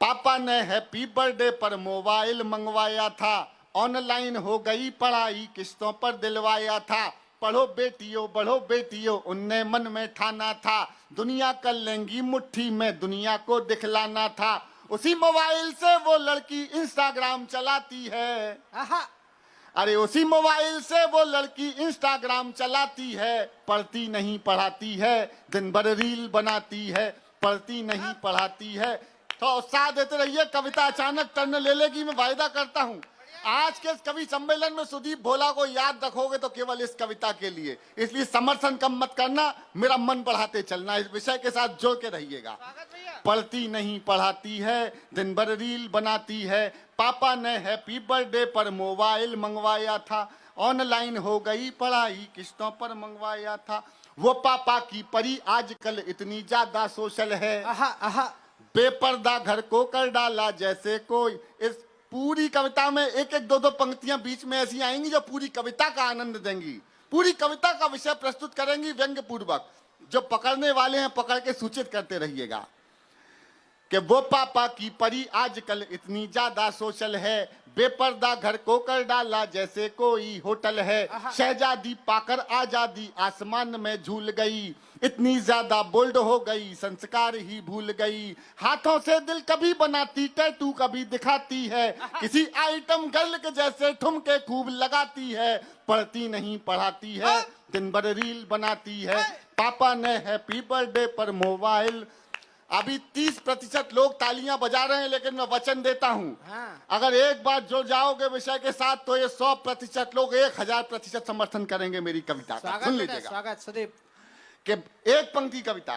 पापा ने happy birthday पर मोबाइल मंगवाया था, ऑनलाइन हो गई पढ़ाई किस्तों पर दिलवाया था। पढ़ो बेटियों उनने मन में ठाना था, दुनिया कर लेंगी मुट्ठी में दुनिया को दिखलाना था। उसी मोबाइल से वो लड़की इंस्टाग्राम चलाती है। अरे उसी मोबाइल से वो लड़की इंस्टाग्राम चलाती है, पढ़ती नहीं पढ़ाती है, दिन भर रील बनाती है, पढ़ती नहीं पढ़ाती है। तो उत्साह देते रहिए, कविता अचानक टर्न ले लेगी, मैं वायदा करता हूं। आज के इस कवि सम्मेलन में सुदीप भोला को याद रखोगे तो केवल इस कविता के लिए, इसलिए समर्थन कम मत करना, मेरा मन बढ़ाते चलना, इस विषय के साथ जोड़ के रहिएगा। पढ़ती नहीं पढ़ाती है, दिन भर रील बनाती है, पापा ने हैप्पी बर्थडे पर मोबाइल मंगवाया था, ऑनलाइन हो गई पढ़ाई किस्तों पर मंगवाया था। वो पापा की परी आजकल इतनी ज्यादा सोशल है, बेपर्दा घर को कर डाला जैसे कोई। इस पूरी कविता में एक एक दो दो पंक्तियां बीच में ऐसी आएंगी जो पूरी कविता का आनंद देंगी, पूरी कविता का विषय प्रस्तुत करेंगी व्यंग्य पूर्वक। जो पकड़ने वाले हैं पकड़ के सूचित करते रहिएगा कि वो पापा की परी आजकल इतनी ज्यादा सोशल है, बेपर्दा घर को कर डाला जैसे कोई होटल है। शहजादी पाकर आजादी आसमान में झूल गई, इतनी ज्यादा बोल्ड हो गई संस्कार ही भूल गई। हाथों से दिल कभी बनाती टैटू कभी दिखाती है, किसी आइटम गर्ल के जैसे ठुमके खूब लगाती है। पढ़ती नहीं पढ़ाती है, दिन भर रील बनाती है, पापा ने हैप्पी बर्थडे पर मोबाइल। अभी 30% लोग तालियां बजा रहे हैं, लेकिन मैं वचन देता हूं, अगर एक बार जुड़ जाओगे विषय के साथ तो ये 100% लोग 1000% समर्थन करेंगे मेरी कविता का। सुन लीजिएगा, स्वागत सुदीप। कि एक पंक्ति कविता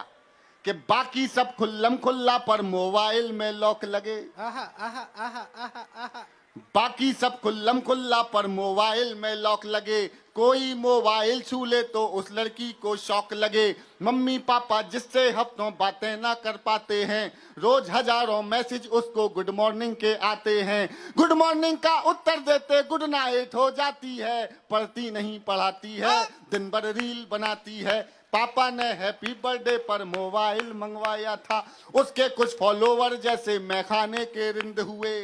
कि बाकी सब खुल्लम खुल्ला पर मोबाइल में लॉक लगे। बाकी सब खुल्लम खुल्ला पर मोबाइल में लॉक लगे, कोई मोबाइल छू ले तो उस लड़की को शौक लगे। मम्मी पापा जिससे हफ्तों बातें ना कर पाते हैं, रोज हजारों मैसेज उसको गुड मॉर्निंग के आते हैं। गुड मॉर्निंग का उत्तर देते गुड नाइट हो जाती है, पढ़ती नहीं पढ़ाती है, दिन भर रील बनाती है। पापा ने हैप्पी बर्थडे पर मोबाइल मंगवाया था, उसके कुछ फॉलोवर जैसे मैखाने के रिंद हुए।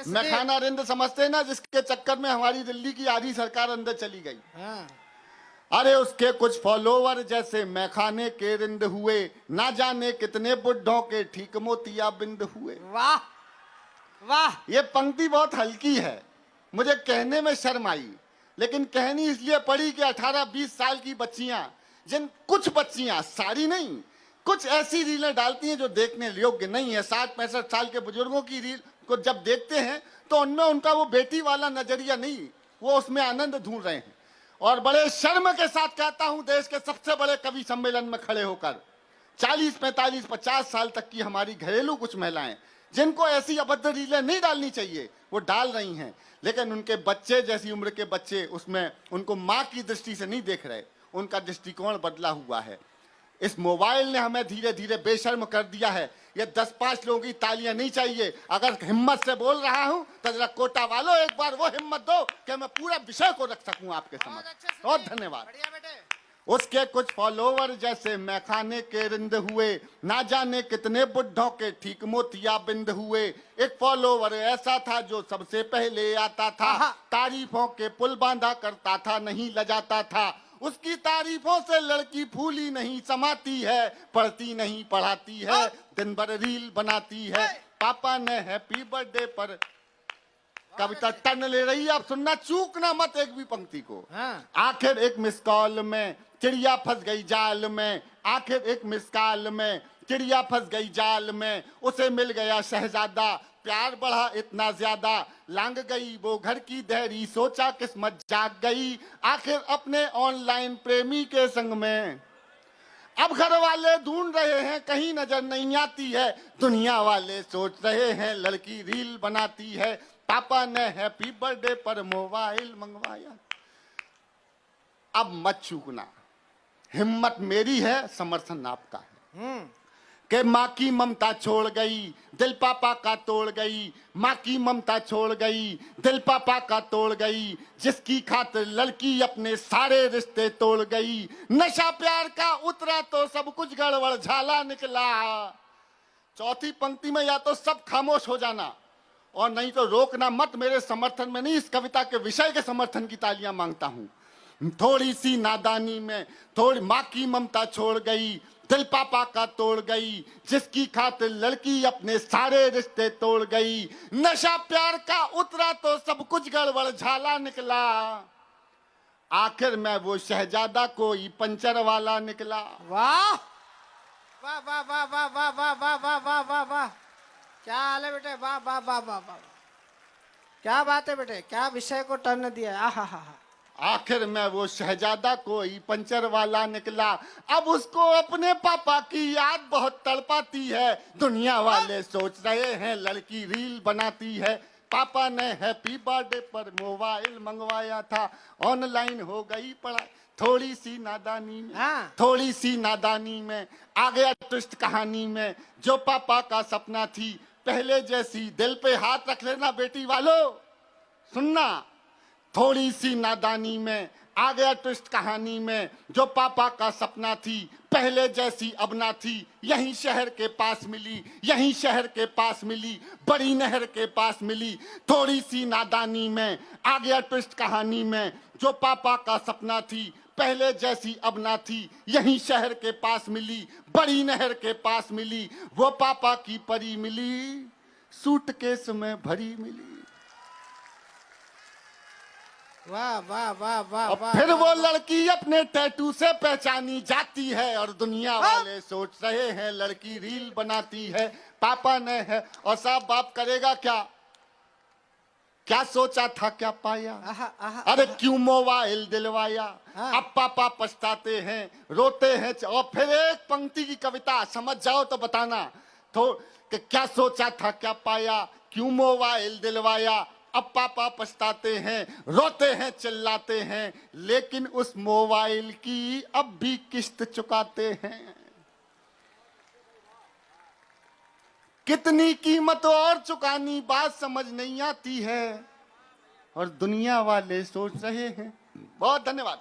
मैखाना रिंद समझते ना, जिसके चक्कर में हमारी दिल्ली की आधी सरकार अंदर चली गई। अरे उसके कुछ फॉलोवर जैसे मैखाने के रिंद हुए, ना जाने कितने बुढ़ों के ठीक मोतिया बिंद हुए। वाह वाह, ये पंक्ति बहुत हल्की है, मुझे कहने में शर्म आई, लेकिन कहनी इसलिए पड़ी कि 18-20 साल की बच्चियां, जिन कुछ बच्चियां, सारी नहीं, कुछ ऐसी रीलें डालती हैं जो देखने योग्य नहीं है। 60-65 साल के बुजुर्गों की रील को जब देखते हैं तो उनमें उनका वो बेटी वाला नजरिया नहीं, वो उसमें आनंद ढूंढ रहे हैं। और बड़े शर्म के साथ कहता हूं, देश के सबसे बड़े कवि सम्मेलन में खड़े होकर 40, 45, 50 साल तक की हमारी घरेलू कुछ महिलाएं, जिनको ऐसी अभद्र रीलें नहीं डालनी चाहिए, वो डाल रही हैं, लेकिन उनके बच्चे जैसी उम्र के बच्चे उसमें उनको माँ की दृष्टि से नहीं देख रहे, उनका दृष्टिकोण बदला हुआ है। इस मोबाइल ने हमें धीरे धीरे बेशर्म कर दिया है। ये 10-5 लोगों की तालियां नहीं चाहिए। अगर हिम्मत से बोल रहा हूं तो जरा कोटा वालों एक बार वो हिम्मत दो कि मैं पूरा विषय को रख सकूं आपके समक्ष। बहुत धन्यवाद। उसके कुछ फॉलोवर जैसे मैखाने के रिंद हुए, ना जाने कितने बुढ़ों के ठीक मोतिया बिंद हुए। एक फॉलोवर ऐसा था जो सबसे पहले आता था, तारीफों के पुल बांधा करता था, नहीं लजाता था। उसकी तारीफों से लड़की फूली नहीं समाती है, पढ़ती नहीं पढ़ाती है, दिन भर रील बनाती है। पापा ने हैप्पी बर्थडे पर, कविता टर्न ले रही है, आप सुनना, चूकना मत एक भी पंक्ति को। आखिर एक मिस कॉल में चिड़िया फंस गई जाल में, आखिर एक मिस कॉल में चिड़िया फंस गई जाल में। उसे मिल गया शहजादा, प्यार बढ़ा इतना ज्यादा, लांग गई वो घर की देहरी, सोचा किस्मत जाग गई। आखिर अपने ऑनलाइन प्रेमी के संग में अब घर वाले ढूंढ रहे हैं, कहीं नजर नहीं आती है। दुनिया वाले सोच रहे हैं लड़की रील बनाती है। पापा ने हैप्पी बर्थडे पर मोबाइल मंगवाया। अब मत चूकना, हिम्मत मेरी है, समर्थन आपका है। कि माँ की ममता छोड़ गई, दिल पापा का तोड़ गई। माँ की ममता छोड़ गई, दिल पापा का तोड़ गई। जिसकी खातिर लड़की अपने सारे रिश्ते तोड़ गई। नशा प्यार का उतरा तो सब कुछ गड़बड़ झाला निकला। चौथी पंक्ति में या तो सब खामोश हो जाना और नहीं तो रोकना मत। मेरे समर्थन में नहीं, इस कविता के विषय के समर्थन की तालियां मांगता हूं। थोड़ी सी नादानी में थोड़ी माँ की ममता छोड़ गई, दिल पापा का तोड़ गई, जिसकी खातिर लड़की अपने सारे रिश्ते तोड़ गई। नशा प्यार का उतरा तो सब कुछ गड़बड़ झाला निकला, आखिर में वो शहजादा कोई पंचर वाला निकला। वाह वाह वाह वाह वाह वाह वाह वाह वाह वाह वाह वाह, क्या हाल है बेटे, वाह वाह वाह वाह वाह, क्या बात है बेटे, क्या विषय को टर्न दिया। आहा हा हा। आखिर में वो शहजादा कोई पंचर वाला निकला, अब उसको अपने पापा की याद बहुत तड़पाती है। दुनिया वाले सोच रहे हैं लड़की रील बनाती है, पापा ने हैप्पी बर्थडे पर मोबाइल मंगवाया था, ऑनलाइन हो गई पढ़ाई। थोड़ी सी नादानी में हाँ। थोड़ी सी नादानी में आ गया ट्विस्ट कहानी में, जो पापा का सपना थी पहले जैसी, दिल पे हाथ रख लेना बेटी वालों, सुनना। थोड़ी सी नादानी में आ गया ट्विस्ट कहानी में, जो पापा का सपना थी पहले जैसी अब ना थी। यहीं शहर के पास मिली, यहीं शहर के पास मिली, बड़ी नहर के पास मिली। थोड़ी सी नादानी में आ गया ट्विस्ट कहानी में, जो पापा का सपना थी पहले जैसी अब ना थी। यहीं शहर के पास मिली, बड़ी नहर के पास मिली, वो पापा की परी मिली, सूटकेस में भरी मिली। वाह वाह वाह वाह और वाह। फिर वो लड़की अपने टैटू से पहचानी जाती है, और दुनिया वाले सोच रहे हैं लड़की रील बनाती है, पापा ने है। और साहब बाप करेगा क्या, क्या सोचा था क्या पाया। आहा आहा। अरे क्यों मोबाइल दिलवाया, हाँ। अब पापा पछताते हैं, रोते हैं। और फिर एक पंक्ति की कविता समझ जाओ तो बताना तो कि क्या सोचा था क्या पाया, क्यों मोबाइल दिलवाया, अब पापा पछताते हैं, रोते हैं चिल्लाते हैं, लेकिन उस मोबाइल की अब भी किस्त चुकाते हैं। कितनी कीमत और चुकानी बात समझ नहीं आती है, और दुनिया वाले सोच रहे हैं। बहुत धन्यवाद।